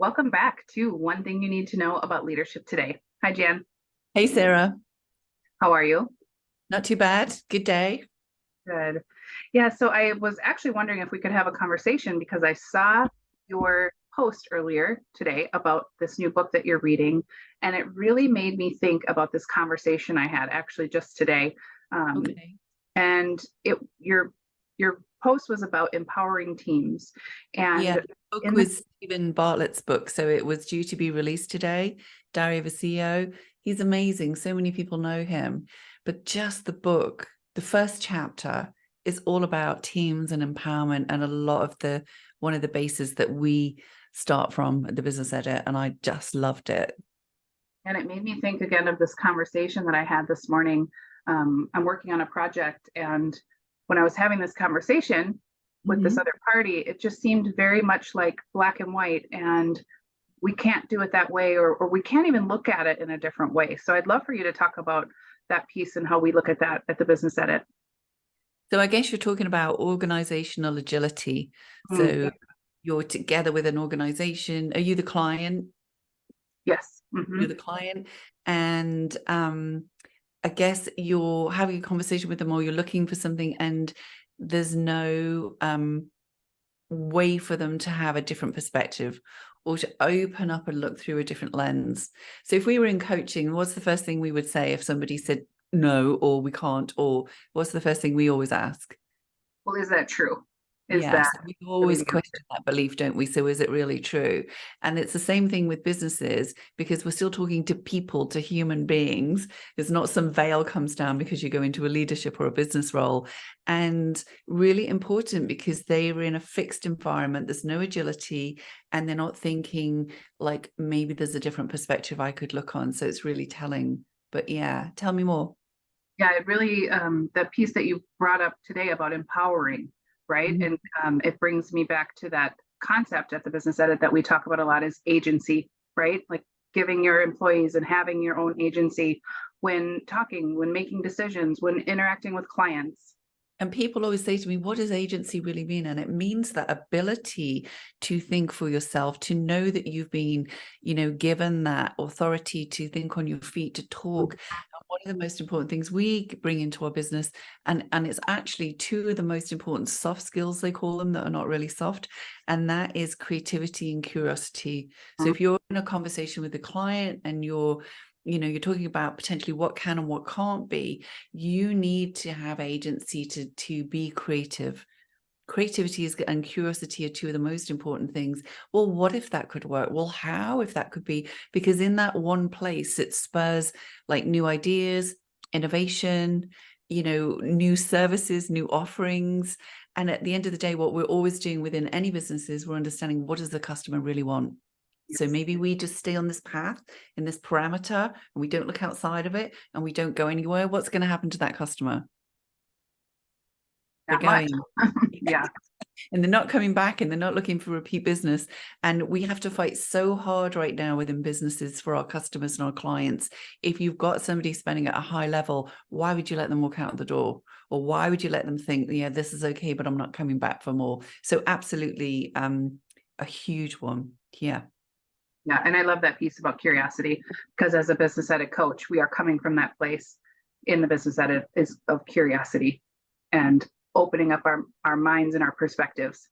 Welcome back to One Thing You Need to Know About Leadership Today. Hi, Jan. Hey, Sarah. How are you? Not too bad. Good day. Good. Yeah, so I was actually wondering if we could have a conversation because I saw your post earlier today about this new book that you're reading, and it really made me think about this conversation I had actually just today. Um, Okay. and your post was about empowering teams, Yeah, and the book in the was Stephen Bartlett's book, so it was due to be released today. Diary of a CEO. He's amazing. So many people know him, but just the book, the first chapter is all about teams and empowerment, and a lot of the one of the bases that we start from at the Business Edit, and I just loved it. And it made me think again of this conversation that I had this morning. I'm working on a project, and when I was having this conversation with this Mhm. other party, it just seemed very much like black and white, and we can't do it that way, or we can't even look at it in a different way. So I'd love for you to talk about that piece and how we look at that at the Business Edit. So I guess you're talking about organizational agility. Mm, So you're together with an organization. Are you the client? yes. You're the client, and I guess you're having a conversation with them, or you're looking for something, and there's no way for them to have a different perspective or to open up and look through a different lens. So if we were in coaching, what's the first thing we would say if somebody said no, or we can't, or what's the first thing we always ask? Well, is that true? Is that Yes, we really always the answer? question that belief, don't we? So is it really true? And it's the same thing with businesses, because we're still talking to people, to human beings. It's not some veil comes down because you go into a leadership or a business role. And really important because they are in a fixed environment. There's no agility, and they're not thinking like maybe there's a different perspective I could look on. So it's really telling. But yeah, tell me more. Yeah, it really, the piece that you brought up today about empowering, right? Mhm. And it brings me back to that concept at the Business Edit that we talk about a lot is agency, right? Like giving your employees and having your own agency when talking, when making decisions, when interacting with clients. And people always say to me, what does agency really mean? And it means that ability to think for yourself, to know that you've been, given that authority to think on your feet, to talk. And one of the most important things we bring into our business, and it's actually two of the most important soft skills, they call them, that are not really soft. And that is creativity and curiosity. So if you're in a conversation with a client and you're talking about potentially what can and what can't be, you need to have agency to be creative. Creativity and curiosity are two of the most important things. Well, what if that could work? Well, how if that could be? Because in that one place, it spurs like new ideas, innovation, new services, new offerings. And at the end of the day, what we're always doing within any business is we're understanding, what does the customer really want? So Yes, maybe we just stay on this path, in this parameter, and we don't look outside of it, and we don't go anywhere. What's going to happen to that customer? They're not much. going. Yeah. And they're not coming back, and they're not looking for repeat business. And we have to fight so hard right now within businesses for our customers and our clients. If you've got somebody spending at a high level, why would you let them walk out the door? Or why would you let them think, yeah, this is okay, but I'm not coming back for more? So absolutely a huge one. Yeah. Yeah. And I love that piece about curiosity because as a business edit coach, we are coming from that place in the business edit is of curiosity and opening up our minds and our perspectives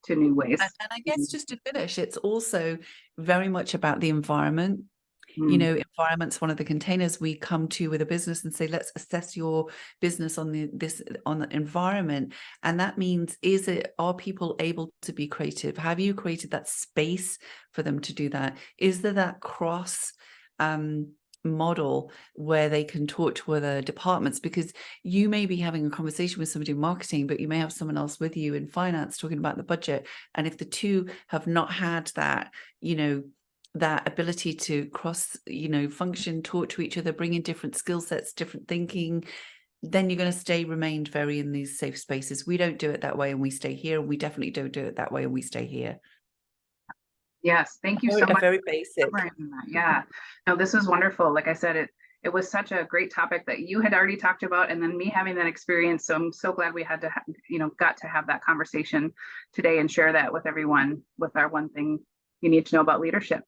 to new ways. And I guess just to finish, it's also very much about the environment. Mm-hmm. Environment's one of the containers we come to with a business and say, let's assess your business on the environment. And that means, are people able to be creative? Have you created that space for them to do that? Is there that cross model where they can talk to other departments? Because you may be having a conversation with somebody in marketing, but you may have someone else with you in finance talking about the budget. And if the two have not had that, that ability to cross, function, talk to each other, bring in different skill sets, different thinking, then you're going to remained very in these safe spaces. We don't do it that way and we stay here. And we definitely don't do it that way and we stay here. Yes, thank you so A much very for basic. summarizing that. Yeah, no, this was wonderful. Like I said, it was such a great topic that you had already talked about, and then me having that experience. So I'm so glad we had to, got to have that conversation today and share that with everyone with our one thing you need to know about leadership.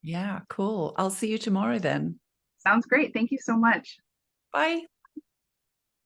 Yeah, cool. I'll see you tomorrow then. Sounds great. Thank you so much. Bye.